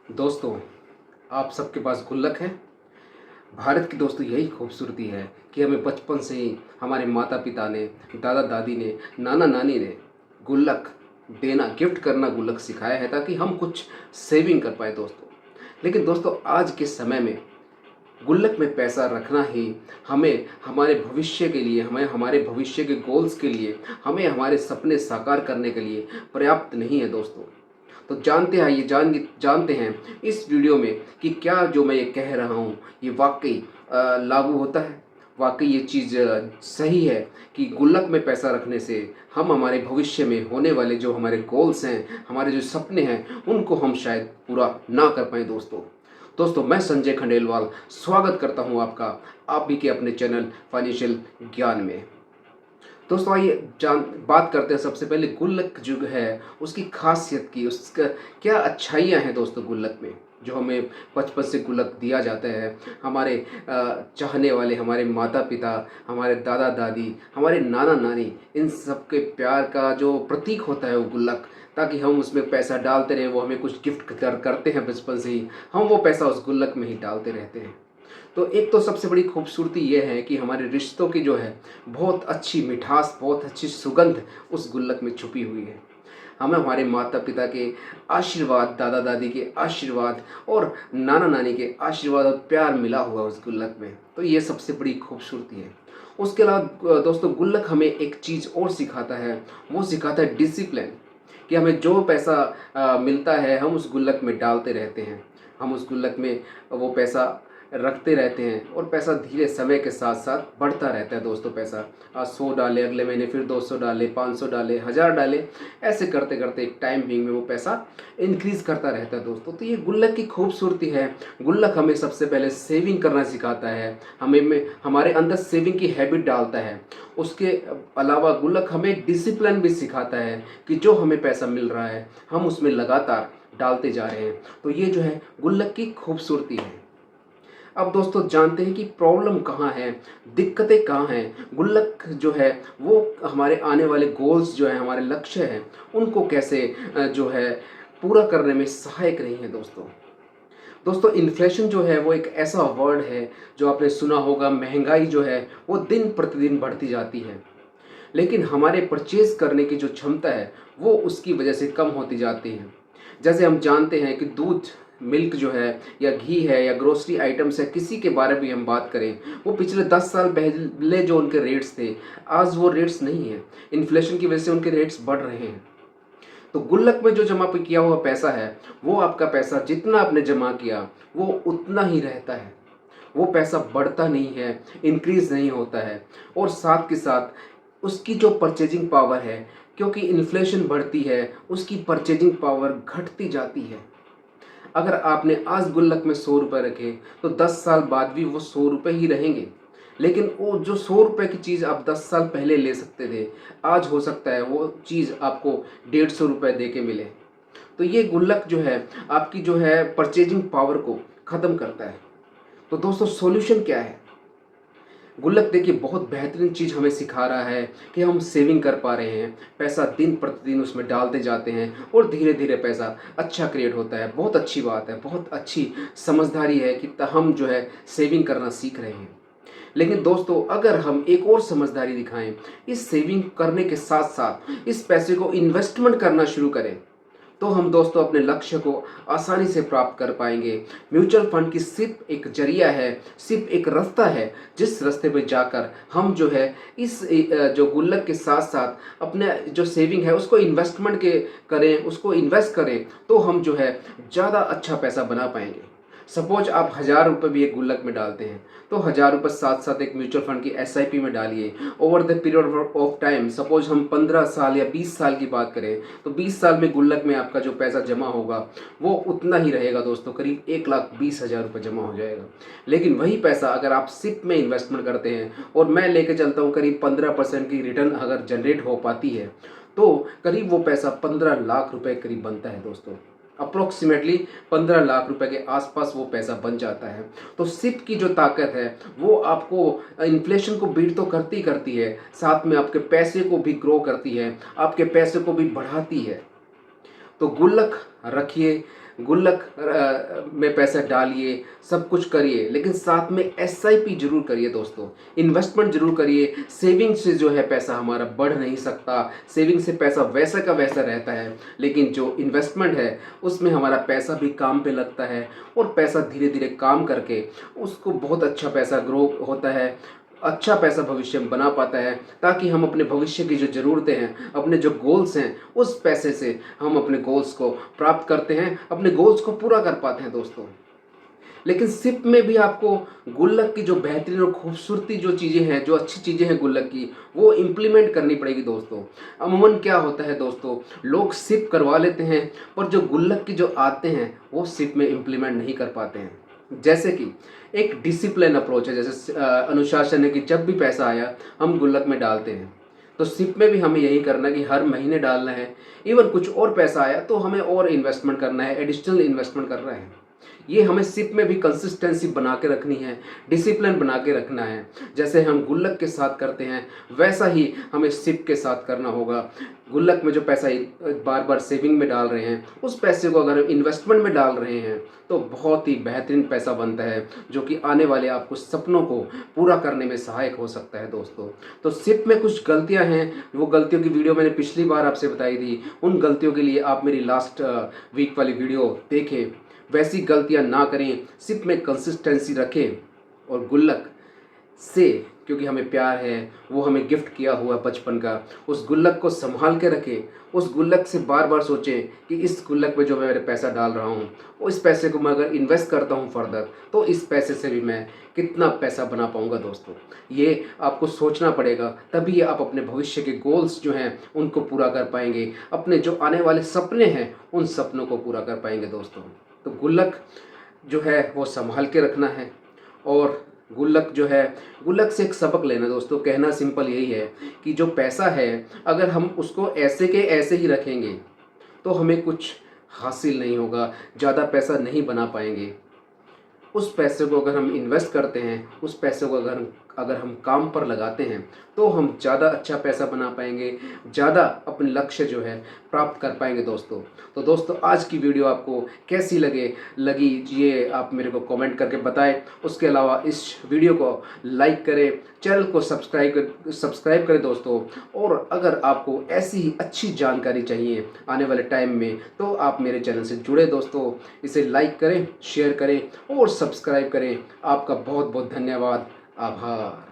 दोस्तों, आप सबके पास गुल्लक है। भारत की दोस्तों यही खूबसूरती है कि हमें बचपन से ही हमारे माता पिता ने, दादा दादी ने, नाना नानी ने गुल्लक देना, गिफ्ट करना गुल्लक सिखाया है ताकि हम कुछ सेविंग कर पाए दोस्तों। लेकिन दोस्तों आज के समय में गुल्लक में पैसा रखना ही हमें हमारे भविष्य के लिए, हमें हमारे भविष्य के गोल्स के लिए, हमें हमारे सपने साकार करने के लिए पर्याप्त नहीं है दोस्तों। तो जानते हैं इस वीडियो में कि क्या जो मैं ये कह रहा हूँ ये वाकई लागू होता है। वाकई ये चीज़ सही है कि गुल्लक में पैसा रखने से हम हमारे भविष्य में होने वाले जो हमारे गोल्स हैं, हमारे जो सपने हैं, उनको हम शायद पूरा ना कर पाएँ दोस्तों। दोस्तों मैं संजय खंडेलवाल स्वागत करता हूँ आपका आप भी के अपने चैनल फाइनेंशियल ज्ञान में। दोस्तों आइए जान बात करते हैं सबसे पहले गुल्लक जो है उसकी खासियत की, उसका क्या अच्छाइयाँ हैं दोस्तों गुल्लक में, जो हमें बचपन से गुल्लक दिया जाता है। हमारे चाहने वाले, हमारे माता पिता, हमारे दादा दादी, हमारे नाना नानी, इन सब के प्यार का जो प्रतीक होता है वो गुल्लक, ताकि हम उसमें पैसा डालते रहें। वो हमें कुछ गिफ्ट करते हैं बचपन से ही, हम वो पैसा उस गुल्लक में ही डालते रहते हैं। तो एक तो सबसे बड़ी खूबसूरती ये है कि हमारे रिश्तों की जो है बहुत अच्छी मिठास, बहुत अच्छी सुगंध उस गुल्लक में छुपी हुई है। हमें हमारे माता पिता के आशीर्वाद, दादा दादी के आशीर्वाद और नाना नानी के आशीर्वाद और प्यार मिला हुआ उस गुल्लक में। तो ये सबसे बड़ी खूबसूरती है। उसके अलावा दोस्तों गुल्लक हमें एक चीज़ और सिखाता है, वो सिखाता है डिसिप्लिन। कि हमें जो पैसा मिलता है हम उस गुल्लक में डालते रहते हैं, हम उस गुल्लक में वो पैसा रखते रहते हैं और पैसा धीरे समय के साथ साथ बढ़ता रहता है दोस्तों। पैसा आज 100 डाले, अगले महीने फिर 200 डाले, 500 डाले, 1000 डाले, ऐसे करते करते एक टाइम बिंग में वो पैसा इंक्रीज करता रहता है दोस्तों। तो ये गुल्लक की खूबसूरती है। गुल्लक हमें सबसे पहले सेविंग करना सिखाता है, हमारे अंदर सेविंग की हैबिट डालता है। उसके अलावा गुल्लक हमें डिसिप्लिन भी सिखाता है कि जो हमें पैसा मिल रहा है हम उसमें लगातार डालते जा रहे हैं। तो ये जो है गुल्लक की खूबसूरती है। अब दोस्तों जानते हैं कि प्रॉब्लम कहाँ है, दिक्कतें कहाँ हैं। गुल्लक जो है वो हमारे आने वाले गोल्स जो है, हमारे लक्ष्य हैं, उनको कैसे जो है पूरा करने में सहायक नहीं है दोस्तों। दोस्तों इन्फ्लेशन जो है वो एक ऐसा वर्ड है जो आपने सुना होगा। महंगाई जो है वो दिन प्रतिदिन बढ़ती जाती है, लेकिन हमारे परचेज करने की जो क्षमता है वो उसकी वजह से कम होती जाती है। जैसे हम जानते हैं कि दूध, मिल्क जो है या घी है या ग्रोसरी आइटम्स है, किसी के बारे में हम बात करें, वो पिछले 10 साल पहले जो उनके रेट्स थे आज वो रेट्स नहीं है। इन्फ्लेशन की वजह से उनके रेट्स बढ़ रहे हैं। तो गुल्लक में जो जमा किया हुआ पैसा है, वो आपका पैसा जितना आपने जमा किया वो उतना ही रहता है। वो पैसा बढ़ता नहीं है, इंक्रीज नहीं होता है। और साथ के साथ उसकी जो परचेजिंग पावर है, क्योंकि इन्फ्लेशन बढ़ती है उसकी परचेजिंग पावर घटती जाती है। अगर आपने आज गुल्लक में 100 रुपये रखे तो 10 साल बाद भी वो 100 रुपये ही रहेंगे। लेकिन वो जो 100 रुपये की चीज़ आप 10 साल पहले ले सकते थे, आज हो सकता है वो चीज़ आपको 150 रुपये दे के मिले। तो ये गुल्लक जो है आपकी जो है परचेजिंग पावर को ख़त्म करता है। तो दोस्तों सॉल्यूशन क्या है? गुल्लक देखिए बहुत बेहतरीन चीज़ हमें सिखा रहा है कि हम सेविंग कर पा रहे हैं, पैसा दिन प्रतिदिन उसमें डालते जाते हैं और धीरे धीरे पैसा अच्छा क्रिएट होता है। बहुत अच्छी बात है, बहुत अच्छी समझदारी है कि हम जो है सेविंग करना सीख रहे हैं। लेकिन दोस्तों अगर हम एक और समझदारी दिखाएं, इस सेविंग करने के साथ साथ इस पैसे को इन्वेस्टमेंट करना शुरू करें, तो हम दोस्तों अपने लक्ष्य को आसानी से प्राप्त कर पाएंगे। म्यूचुअल फंड की सिर्फ एक जरिया है, सिर्फ एक रास्ता है, जिस रास्ते पे जाकर हम जो है इस जो गुल्लक के साथ साथ अपने जो सेविंग है उसको इन्वेस्टमेंट के करें, उसको इन्वेस्ट करें, तो हम जो है ज़्यादा अच्छा पैसा बना पाएंगे। सपोज आप 1000 रुपये भी एक गुल्लक में डालते हैं, तो 1000 रुपये साथ साथ एक म्यूचुअल फंड की एसआईपी में डालिए। Over the period of time, suppose हम 15 साल या 20 साल की बात करें, तो 20 साल में गुल्लक में आपका जो पैसा जमा होगा वो उतना ही रहेगा दोस्तों, करीब 1,20,000 रुपये जमा हो जाएगा। लेकिन वही पैसा अगर आप सिप में इन्वेस्टमेंट करते हैं, और मैं लेके चलता हूँ करीब 15% की रिटर्न अगर जनरेट हो पाती है, तो करीब वो पैसा 15 लाख रुपए करीब बनता है दोस्तों। अप्रोक्सीमेटली 15 लाख रुपए के आसपास वो पैसा बन जाता है। तो सिप की जो ताकत है वो आपको इन्फ्लेशन को बीट तो करती करती है, साथ में आपके पैसे को भी ग्रो करती है, आपके पैसे को भी बढ़ाती है। तो गुल्लक रखिए, गुल्लक में पैसा डालिए, सब कुछ करिए, लेकिन साथ में एसआईपी जरूर करिए दोस्तों, इन्वेस्टमेंट जरूर करिए। सेविंग से जो है पैसा हमारा बढ़ नहीं सकता, सेविंग से पैसा वैसा का वैसा रहता है, लेकिन जो इन्वेस्टमेंट है उसमें हमारा पैसा भी काम पे लगता है और पैसा धीरे धीरे काम करके उसको बहुत अच्छा पैसा ग्रो होता है, अच्छा पैसा भविष्य में बना पाता है, ताकि हम अपने भविष्य की जो ज़रूरतें हैं, अपने जो गोल्स हैं, उस पैसे से हम अपने गोल्स को प्राप्त करते हैं, अपने गोल्स को पूरा कर पाते हैं दोस्तों। लेकिन सिप में भी आपको गुल्लक की जो बेहतरीन और खूबसूरती जो चीज़ें हैं, जो अच्छी चीज़ें हैं गुल्लक की, वो इम्प्लीमेंट करनी पड़ेगी दोस्तों। अमूमन क्या होता है दोस्तों, लोग सिप करवा लेते हैं पर जो गुल्लक की जो आते हैं वो सिप में इम्प्लीमेंट नहीं कर पाते हैं। जैसे कि एक डिसिप्लिन अप्रोच है, जैसे अनुशासन है कि जब भी पैसा आया हम गुल्लक में डालते हैं, तो सिप में भी हमें यही करना है कि हर महीने डालना है। इवन कुछ और पैसा आया तो हमें और इन्वेस्टमेंट करना है, एडिशनल इन्वेस्टमेंट करना है। ये हमें सिप में भी कंसिस्टेंसी बना के रखनी है, डिसिप्लिन बना के रखना है। जैसे हम गुल्लक के साथ करते हैं वैसा ही हमें सिप के साथ करना होगा। गुल्लक में जो पैसा बार बार सेविंग में डाल रहे हैं, उस पैसे को अगर हम इन्वेस्टमेंट में डाल रहे हैं तो बहुत ही बेहतरीन पैसा बनता है, जो कि आने वाले आपको सपनों को पूरा करने में सहायक हो सकता है दोस्तों। तो सिप में कुछ गलतियां हैं, वो गलतियों की वीडियो मैंने पिछली बार आपसे बताई थी। उन गलतियों के लिए आप मेरी लास्ट वीक वाली वीडियो देखें, वैसी गलतियां ना करें, सिप में कंसिस्टेंसी रखें और गुल्लक से, क्योंकि हमें प्यार है, वो हमें गिफ्ट किया हुआ बचपन का, उस गुल्लक को संभाल के रखें। उस गुल्लक से बार बार सोचें कि इस गुल्लक में जो मैं मेरे पैसा डाल रहा हूँ, उस पैसे को मैं अगर इन्वेस्ट करता हूँ फर्दर, तो इस पैसे से भी मैं कितना पैसा बना पाऊँगा दोस्तों। ये आपको सोचना पड़ेगा, तभी आप अपने भविष्य के गोल्स जो हैं उनको पूरा कर पाएंगे, अपने जो आने वाले सपने हैं उन सपनों को पूरा कर पाएंगे दोस्तों। तो गुल्लक जो है वो संभाल के रखना है, और गुल्लक जो है, गुल्लक से एक सबक लेना दोस्तों। कहना सिंपल यही है कि जो पैसा है अगर हम उसको ऐसे के ऐसे ही रखेंगे तो हमें कुछ हासिल नहीं होगा, ज़्यादा पैसा नहीं बना पाएंगे। उस पैसे को अगर हम इन्वेस्ट करते हैं, उस पैसे को अगर हम काम पर लगाते हैं, तो हम ज़्यादा अच्छा पैसा बना पाएंगे, ज़्यादा अपने लक्ष्य जो है प्राप्त कर पाएंगे दोस्तों। तो दोस्तों आज की वीडियो आपको कैसी लगी ये आप मेरे को कमेंट करके बताएं। उसके अलावा इस वीडियो को लाइक करें, चैनल को सब्सक्राइब करें दोस्तों। और अगर आपको ऐसी ही अच्छी जानकारी चाहिए आने वाले टाइम में, तो आप मेरे चैनल से जुड़े दोस्तों। इसे लाइक करें, शेयर करें और सब्सक्राइब करें। आपका बहुत बहुत धन्यवाद, आभार।